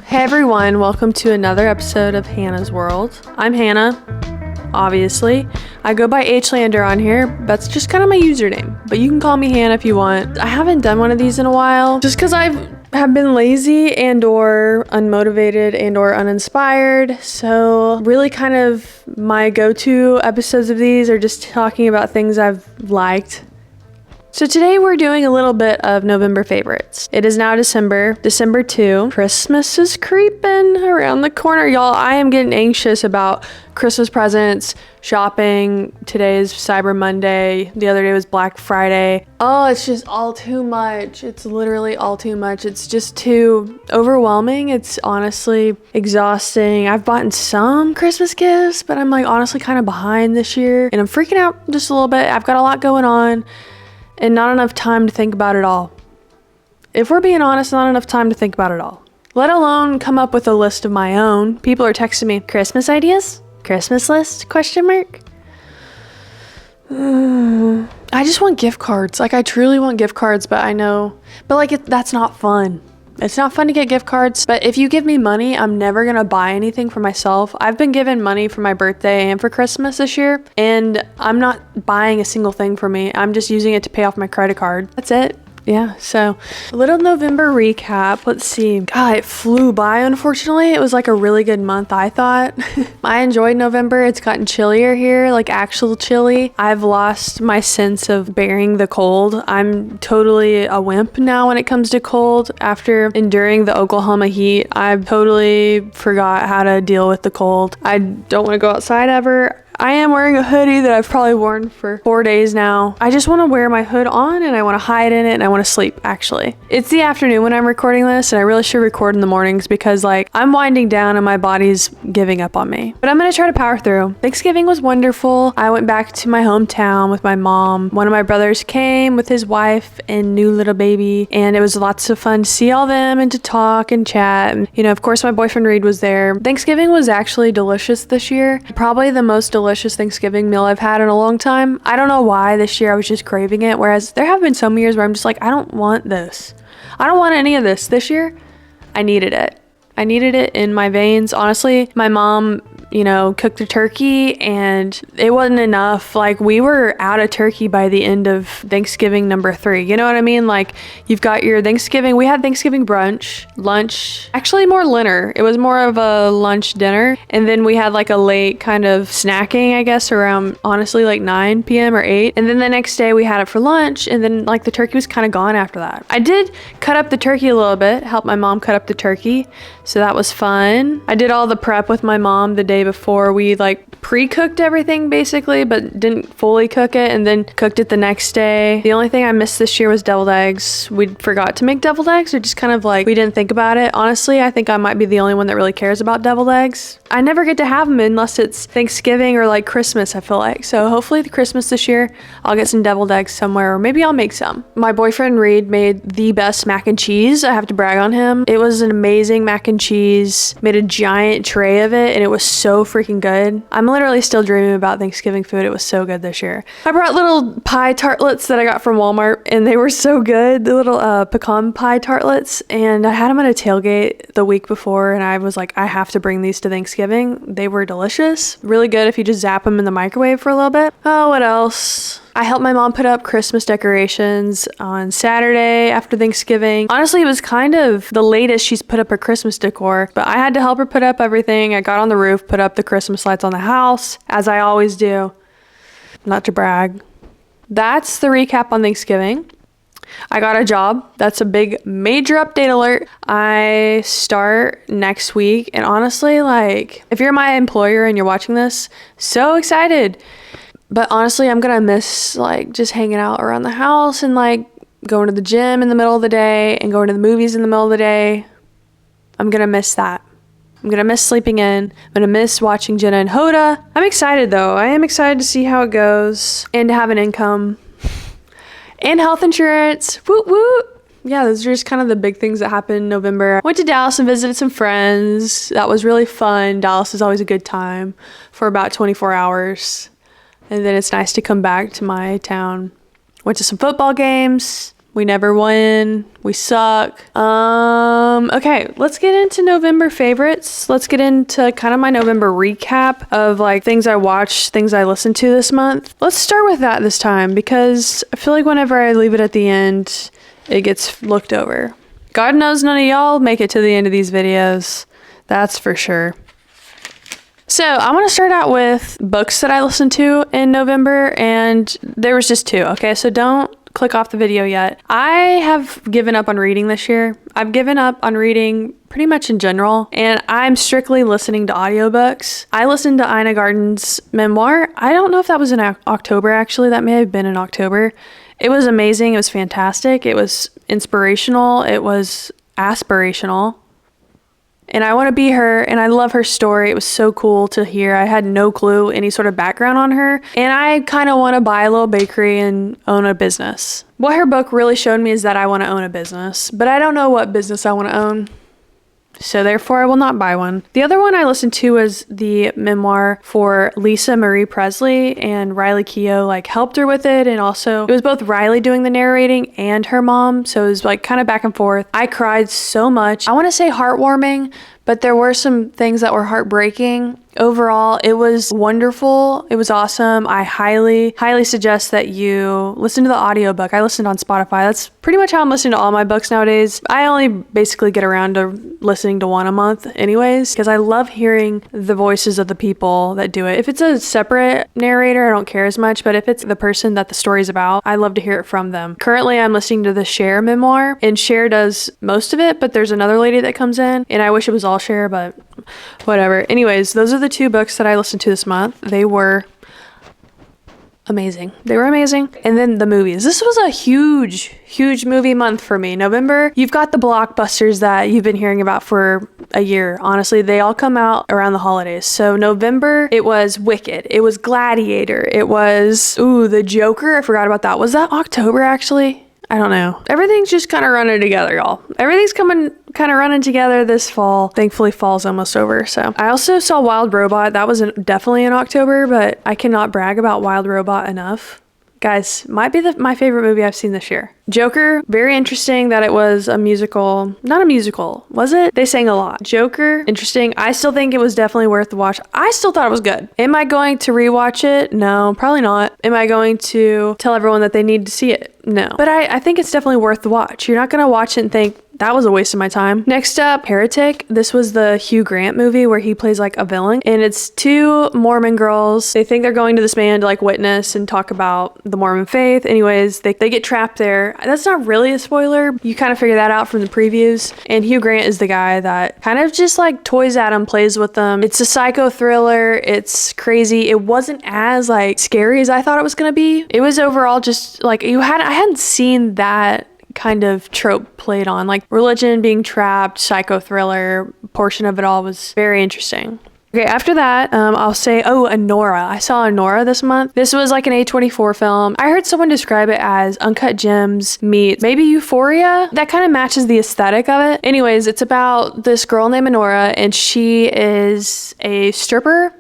Hey everyone, welcome to another episode of Hannah's World. I'm Hannah, obviously. I go by Hlander on here. That's just kind of my username, but you can call me Hannah if you want. I haven't done one of these in a while just because I have been lazy and or unmotivated and or uninspired. So really kind of my go-to episodes of these are just talking about things I've liked. So today we're doing a little bit of November favorites. It is now December 2. Christmas is creeping around the corner, y'all. I am getting anxious about Christmas presents, shopping. Today is Cyber Monday. The other day was Black Friday. Oh, it's just all too much. It's literally all too much. It's just too overwhelming. It's honestly exhausting. I've bought some Christmas gifts, but I'm like honestly kind of behind this year and I'm freaking out just a little bit. I've got a lot going on. And not enough time to think about it all. If we're being honest, not enough time to think about it all. Let alone come up with a list of my own. People are texting me, Christmas ideas? Christmas list? Question mark? I just want gift cards. Like I truly want gift cards, but I know. But like that's not fun. It's not fun to get gift cards, but if you give me money, I'm never gonna buy anything for myself. I've been given money for my birthday and for Christmas this year, and I'm not buying a single thing for me. I'm just using it to pay off my credit card. That's it. Yeah, so a little November recap. Let's see. God, it flew by, unfortunately. It was like a really good month, I thought. I enjoyed November. It's gotten chillier here, like actual chilly. I've lost my sense of bearing the cold. I'm totally a wimp now when it comes to cold. After enduring the Oklahoma heat, I've totally forgot how to deal with the cold. I don't want to go outside ever. I am wearing a hoodie that I've probably worn for 4 days now. I just want to wear my hood on and I want to hide in it and I want to sleep, actually. It's the afternoon when I'm recording this and I really should record in the mornings because like I'm winding down and my body's giving up on me. But I'm going to try to power through. Thanksgiving was wonderful. I went back to my hometown with my mom. One of my brothers came with his wife and new little baby and it was lots of fun to see all them and to talk and chat. And, you know, of course my boyfriend Reed was there. Thanksgiving was actually delicious this year. Probably the most delicious Thanksgiving meal I've had in a long time. I don't know why this year I was just craving it, whereas there have been some years where I'm just like, I don't want this. I don't want any of this. This year, I needed it. I needed it in my veins. Honestly, my mom, you know, cooked a turkey and it wasn't enough. Like we were out of turkey by the end of Thanksgiving number 3. You know what I mean? Like you've got your Thanksgiving. We had Thanksgiving brunch, lunch, actually more dinner. It was more of a lunch dinner. And then we had like a late kind of snacking, I guess, around honestly like 9 p.m. or 8. And then the next day we had it for lunch. And then like the turkey was kind of gone after that. I did cut up the turkey a little bit, help my mom cut up the turkey. So that was fun. I did all the prep with my mom the day before. We like pre-cooked everything basically, but didn't fully cook it and then cooked it the next day. The only thing I missed this year was deviled eggs. We forgot to make deviled eggs or just kind of like we didn't think about it. Honestly, I think I might be the only one that really cares about deviled eggs. I never get to have them unless it's Thanksgiving or like Christmas, I feel like. So hopefully the Christmas this year, I'll get some deviled eggs somewhere or maybe I'll make some. My boyfriend Reed made the best mac and cheese. I have to brag on him. It was an amazing mac and cheese. Made a giant tray of it and it was so freaking good. I'm literally still dreaming about Thanksgiving food. It was so good this year. I brought little pie tartlets that I got from Walmart and they were so good. The little pecan pie tartlets, and I had them at a tailgate the week before and I was like, I have to bring these to Thanksgiving. They were delicious. Really good if you just zap them in the microwave for a little bit. Oh, what else? I helped my mom put up Christmas decorations on Saturday after Thanksgiving. Honestly, it was kind of the latest she's put up her Christmas decor, but I had to help her put up everything. I got on the roof, put up the Christmas lights on the house, as I always do. Not to brag. That's the recap on Thanksgiving. I got a job. That's a big major update alert. I start next week, and honestly, like, if you're my employer and you're watching this, so excited. But honestly, I'm gonna miss like just hanging out around the house and like going to the gym in the middle of the day and going to the movies in the middle of the day. I'm gonna miss that. I'm gonna miss sleeping in. I'm gonna miss watching Jenna and Hoda. I'm excited though. I am excited to see how it goes and to have an income and health insurance. Woot woot. Yeah, those are just kind of the big things that happened in November. Went to Dallas and visited some friends. That was really fun. Dallas is always a good time for about 24 hours. And then it's nice to come back to my town. Went to some football games. We never win. We suck. Okay, let's get into November favorites. Let's get into kind of my November recap of like things I watched, things I listened to this month. Let's start with that this time because I feel like whenever I leave it at the end, it gets looked over. God knows none of y'all make it to the end of these videos. That's for sure. So I want to start out with books that I listened to in November, and there was just 2. Okay, so don't click off the video yet. I have given up on reading this year. I've given up on reading pretty much in general, and I'm strictly listening to audiobooks. I listened to Ina Garten's memoir. I don't know if that was in October, actually. That may have been in October. It was amazing. It was fantastic. It was inspirational. It was aspirational. And I want to be her, and I love her story. It was so cool to hear. I had no clue any sort of background on her, and I kind of want to buy a little bakery and own a business. What her book really showed me is that I want to own a business, but I don't know what business I want to own. So therefore, I will not buy one. The other one I listened to was the memoir for Lisa Marie Presley, and Riley Keough like helped her with it. And also it was both Riley doing the narrating and her mom. So it was like kind of back and forth. I cried so much. I want to say heartwarming, but there were some things that were heartbreaking. Overall, it was wonderful. It was awesome. I highly suggest that you listen to the audiobook. I listened on Spotify. That's pretty much how I'm listening to all my books nowadays. I only basically get around to listening to one a month anyways, because I love hearing the voices of the people that do it. If it's a separate narrator, I don't care as much, but if it's the person that the story's about, I love to hear it from them. Currently, I'm listening to the Cher memoir, and Cher does most of it, but there's another lady that comes in, and I wish it was all Cher, but whatever. Anyways, those are the 2 books that I listened to this month. They were amazing. And then the movies. This was a huge movie month for me. November, you've got the blockbusters that you've been hearing about for a year. Honestly, they all come out around the holidays. So November, it was Wicked. It was Gladiator. It was, the Joker. I forgot about that. Was that October actually? I don't know. Everything's just kind of running together, y'all. Everything's coming kind of running together this fall. Thankfully, fall's almost over. So I also saw Wild Robot. That was definitely in October, but I cannot brag about Wild Robot enough. Guys, might be my favorite movie I've seen this year. Joker, very interesting that it was a musical. Not a musical, was it? They sang a lot. Joker, interesting. I still think it was definitely worth the watch. I still thought it was good. Am I going to rewatch it? No, probably not. Am I going to tell everyone that they need to see it? No. But I think it's definitely worth the watch. You're not going to watch it and think, that was a waste of my time. Next up, Heretic. This was the Hugh Grant movie where he plays like a villain, and it's 2 Mormon girls. They think they're going to this man to like witness and talk about the Mormon faith. Anyways, they get trapped there. That's not really a spoiler. You kind of figure that out from the previews. And Hugh Grant is the guy that kind of just like toys at them, plays with them. It's a psycho thriller. It's crazy. It wasn't as like scary as I thought it was going to be. It was overall just like I hadn't seen that kind of trope played on, like religion, being trapped, psycho thriller portion of it all was very interesting. Okay, after that, I'll say, Anora. I saw Anora this month. This was like an A24 film. I heard someone describe it as Uncut Gems meets maybe Euphoria. That kind of matches the aesthetic of it. Anyways, it's about this girl named Anora, and she is a stripper,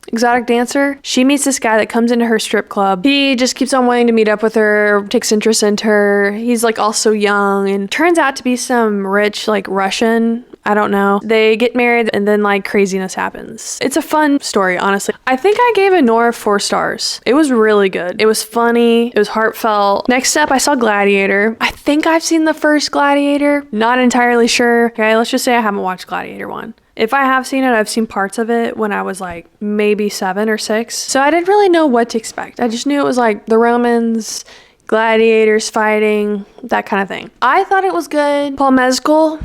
exotic dancer. She meets this guy that comes into her strip club. He just keeps on wanting to meet up with her, takes interest in her. He's like also young, and turns out to be some rich like Russian. I don't know. They get married, and then like craziness happens. It's a fun story, honestly. I think I gave Anora 4 stars. It was really good. It was funny. It was heartfelt. Next up, I saw Gladiator. I think I've seen the first Gladiator. Not entirely sure. Okay, let's just say I haven't watched Gladiator 1. If I have seen it, I've seen parts of it when I was like maybe 7 or 6. So I didn't really know what to expect. I just knew it was like the Romans, gladiators fighting, that kind of thing. I thought it was good. Paul Mescal.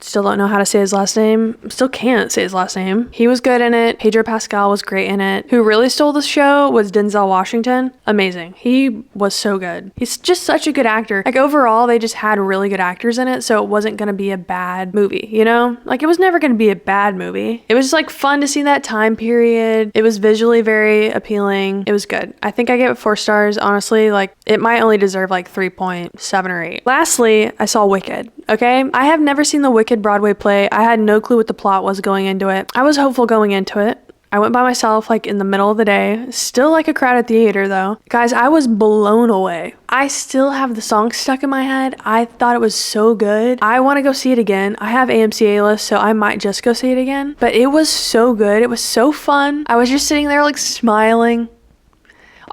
Still don't know how to say his last name. Still can't say his last name. He was good in it. Pedro Pascal was great in it. Who really stole the show was Denzel Washington. Amazing. He was so good. He's just such a good actor. Like overall, they just had really good actors in it, so it wasn't going to be a bad movie, you know? Like it was never going to be a bad movie. It was just like fun to see that time period. It was visually very appealing. It was good. I think I gave it 4 stars. Honestly, like it might only deserve like 3.7 or 8. Lastly, I saw Wicked. Okay? I have never seen the Wicked Broadway play. I had no clue what the plot was going into it. I was hopeful going into it. I went by myself like in the middle of the day. Still like a crowded theater though. Guys, I was blown away. I still have the song stuck in my head. I thought it was so good. I want to go see it again. I have AMC A-list, so I might just go see it again. But it was so good. It was so fun. I was just sitting there like smiling.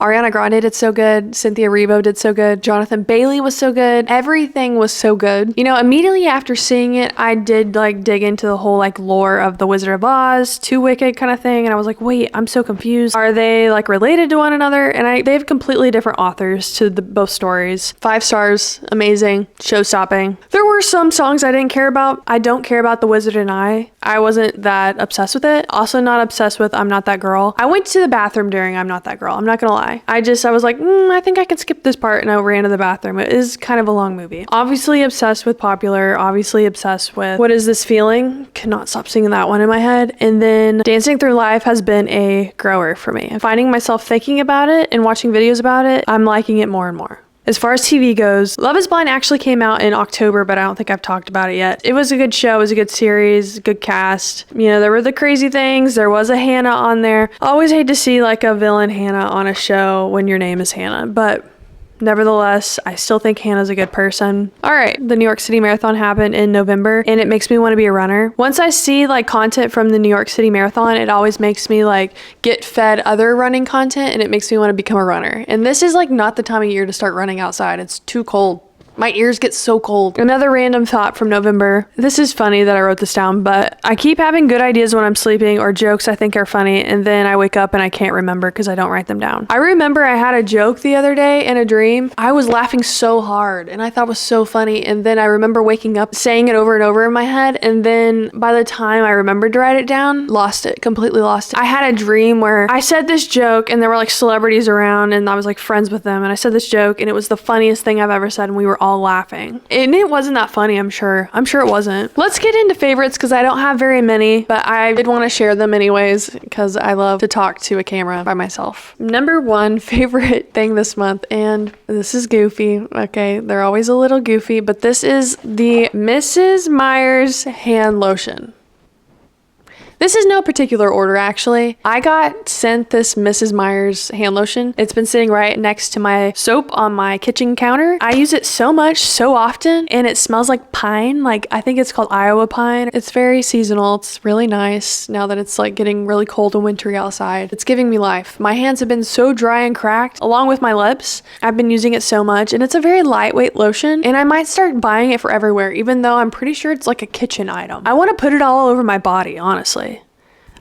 Ariana Grande did so good. Cynthia Erivo did so good. Jonathan Bailey was so good. Everything was so good. You know, immediately after seeing it, I did like dig into the whole like lore of The Wizard of Oz, Two Wicked kind of thing. And I was like, wait, I'm so confused. Are they like related to one another? And they have completely different authors to both stories. 5 stars, amazing, show-stopping. There were some songs I didn't care about. I don't care about The Wizard and I wasn't that obsessed with it. Also not obsessed with I'm Not That Girl. I went to the bathroom during I'm Not That Girl. I'm not gonna lie. I was like, I think I can skip this part, and I ran to the bathroom. It is kind of a long movie. Obviously obsessed with Popular, obviously obsessed with What Is This Feeling? Cannot stop singing that one in my head. And then Dancing Through Life has been a grower for me. Finding myself thinking about it and watching videos about it, I'm liking it more and more. As far as TV goes, Love is Blind actually came out in October, but I don't think I've talked about it yet. It was a good show. It was a good series, good cast. You know, there were the crazy things. There was a Hannah on there. I always hate to see like a villain Hannah on a show when your name is Hannah, but nevertheless, I still think Hannah's a good person. All right, the New York City Marathon happened in November, and it makes me want to be a runner. Once I see like content from the New York City Marathon, it always makes me like get fed other running content, and it makes me want to become a runner. And this is like not the time of year to start running outside. It's too cold. My ears get so cold. Another random thought from November. This is funny that I wrote this down, but I keep having good ideas when I'm sleeping or jokes I think are funny, and then I wake up and I can't remember because I don't write them down. I remember I had a joke the other day in a dream. I was laughing so hard and I thought it was so funny, and then I remember waking up saying it over and over in my head, and then by the time I remembered to write it down, lost it, completely lost it. I had a dream where I said this joke and there were like celebrities around and I was like friends with them, and I said this joke and it was the funniest thing I've ever said, and we were all laughing. And it wasn't that funny, I'm sure. I'm sure it wasn't. Let's get into favorites because I don't have very many, but I did want to share them anyways because I love to talk to a camera by myself. Number 1 favorite thing this month, and this is goofy, okay? They're always a little goofy, but this is the Mrs. Meyer's hand lotion. This is no particular order, actually. I got sent this Mrs. Meyer's hand lotion. It's been sitting right next to my soap on my kitchen counter. I use it so much, so often, and it smells like pine. Like, I think it's called Iowa pine. It's very seasonal. It's really nice now that it's like getting really cold and wintry outside. It's giving me life. My hands have been so dry and cracked, along with my lips. I've been using it so much, and it's a very lightweight lotion, and I might start buying it for everywhere, even though I'm pretty sure it's like a kitchen item. I want to put it all over my body, honestly.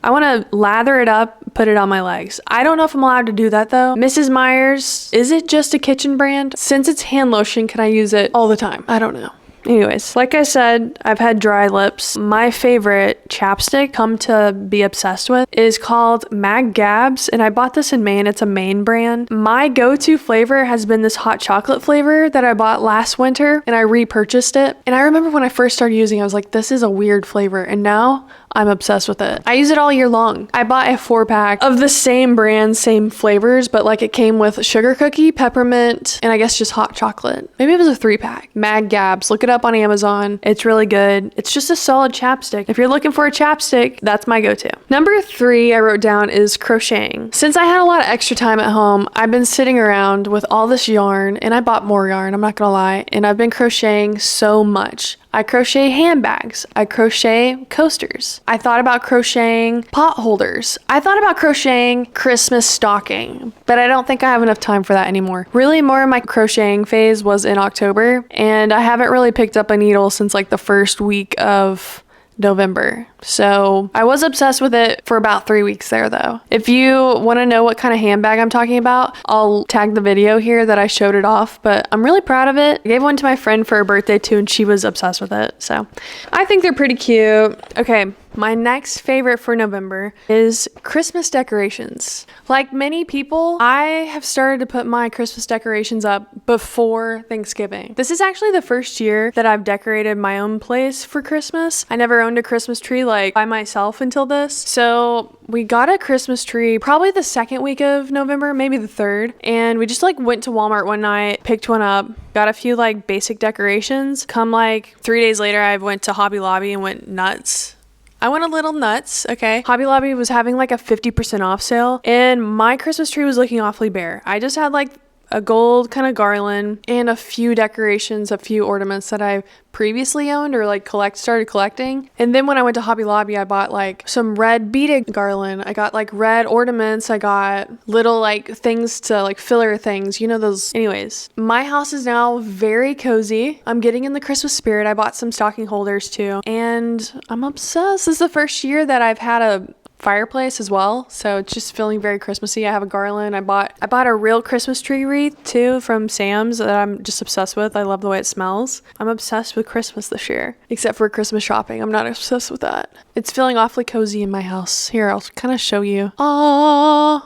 I want to lather it up, put it on my legs. I don't know if I'm allowed to do that though. Mrs. Meyer's, is it just a kitchen brand? Since it's hand lotion, can I use it all the time? I don't know. Anyways, like I said, I've had dry lips. My favorite chapstick, come to be obsessed with, is called Mag Gabs, and I bought this in Maine. It's a Maine brand. My go-to flavor has been this hot chocolate flavor that I bought last winter, and I repurchased it. And I remember when I first started using it, I was like, this is a weird flavor, and now I'm obsessed with it. I use it all year long. I bought a 4-pack of the same brand, same flavors, but like it came with sugar cookie, peppermint, and I guess just hot chocolate. Maybe it was a 3-pack. Mag Gabs. Look it up on Amazon. It's really good. It's just a solid chapstick. If you're looking for a chapstick, that's my go-to. Number 3 I wrote down is crocheting. Since I had a lot of extra time at home, I've been sitting around with all this yarn, and I bought more yarn, I'm not gonna lie, and I've been crocheting so much. I crochet handbags. I crochet coasters. I thought about crocheting pot holders. I thought about crocheting Christmas stocking, but I don't think I have enough time for that anymore. Really, more of my crocheting phase was in October, and I haven't really picked up a needle since like the first week of November. So I was obsessed with it for about 3 weeks there though. If you want to know what kind of handbag I'm talking about, I'll tag the video here that I showed it off, but I'm really proud of it. I gave one to my friend for her birthday too, and she was obsessed with it. So I think they're pretty cute. Okay, my next favorite for November is Christmas decorations. Like many people, I have started to put my Christmas decorations up before Thanksgiving. This is actually the first year that I've decorated my own place for Christmas. I never owned a Christmas tree like by myself until this. So we got a Christmas tree probably the second week of November, maybe the 3rd. And we just like went to Walmart one night, picked one up, got a few like basic decorations. Come like 3 days later, I went to Hobby Lobby and went nuts. I went a little nuts, okay? Hobby Lobby was having like a 50% off sale, and my Christmas tree was looking awfully bare. I just had like a gold kind of garland and a few decorations, a few ornaments that I previously owned or like started collecting. And then when I went to Hobby Lobby, I bought like some red beaded garland. I got like red ornaments. I got little like things to like filler things, you know, those. Anyways, my house is now very cozy. I'm getting in the Christmas spirit. I bought some stocking holders too, and I'm obsessed. This is the first year that I've had a fireplace as well, so it's just feeling very Christmassy. I have a garland. I bought a real Christmas tree wreath too from Sam's that I'm just obsessed with. I love the way it smells. I'm obsessed with Christmas this year, except for Christmas shopping. I'm not obsessed with that. It's feeling awfully cozy in my house. Here, I'll kind of show you. Aww,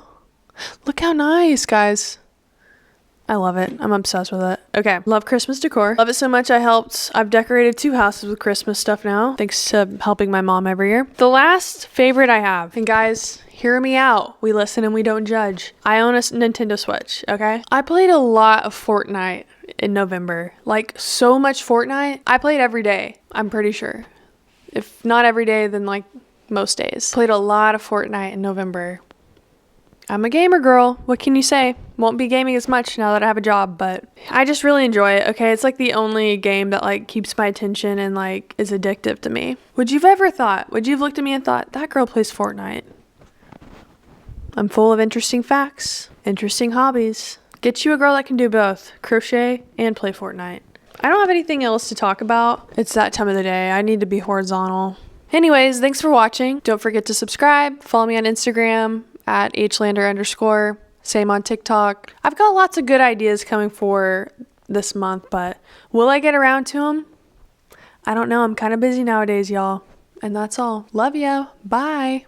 look how nice, guys. I love it. I'm obsessed with it. Okay. Love Christmas decor. Love it so much I've decorated 2 houses with Christmas stuff now, thanks to helping my mom every year. The last favorite I have, and guys, hear me out. We listen and we don't judge. I own a Nintendo Switch, okay? I played a lot of Fortnite in November. Like, so much Fortnite. I played every day, I'm pretty sure. If not every day, then like most days. Played a lot of Fortnite in November. I'm a gamer girl. What can you say? Won't be gaming as much now that I have a job, but I just really enjoy it. Okay, it's like the only game that like keeps my attention and like is addictive to me. Would you have looked at me and thought, that girl plays Fortnite? I'm full of interesting facts, interesting hobbies. Get you a girl that can do both, crochet and play Fortnite. I don't have anything else to talk about. It's that time of the day. I need to be horizontal. Anyways, thanks for watching. Don't forget to subscribe. Follow me on Instagram at @Hlander_. Same on TikTok. I've got lots of good ideas coming for this month, but will I get around to them? I don't know. I'm kind of busy nowadays, y'all. And that's all. Love ya. Bye.